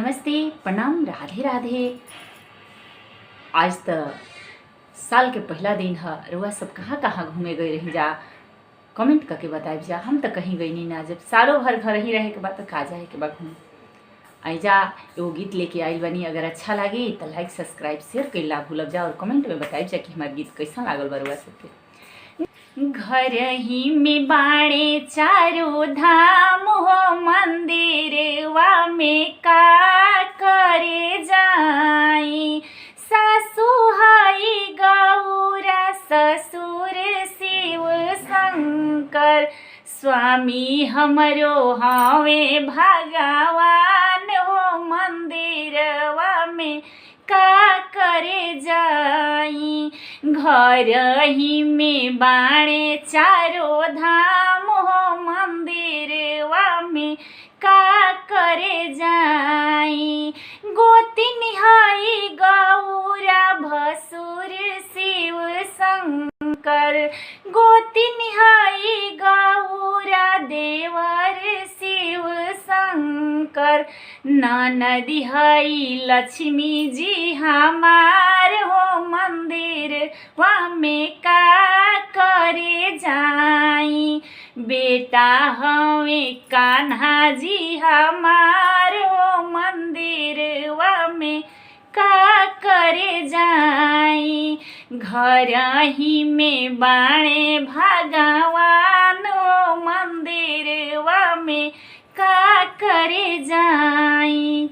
नमस्ते, प्रणाम, राधे राधे। आज तो साल के पहला दिन है। रुआ सब कहाँ कहाँ घूमे गए रही जा, कमेंट करके बताए जा। हम तो कहीं गई नहीं ना, जब सालों भर घर ही रहे के बाद तो का जाए के बाद घूम आई जा। एगो गीत लेके आई बनी, अगर अच्छा लगे तो लाइक सब्सक्राइब शेयर कर ला भूलब जा, और कमेंट में बताए जा कि हमारे गीत कैसा लागल बा रुआ सबके। घर ही में बाणे चारो धाम हो, मंदिरवा में का करे जाई। सासु हई गौरा, ससुर शिव शंकर, स्वामी हमरो हवे भगवान हो। मंदिरवा में का करे जाई। घर ही में बाणे चारो धाम हो, मंदिरवा में का करे जाई। गोतिन हई गौरा, भसुर शिव शंकर, गोतिन हई गौरा, देवर शिव शंकर, ननदी हई लक्ष्मी जी हमार हो। मंदिरवा में का करे जाई। बेटा हवे कान्हा जी हमार हो, मंदिरवा में का करे जाई। घर ही में बाणे भगवान हो, मंदिरवा में का करे जाई।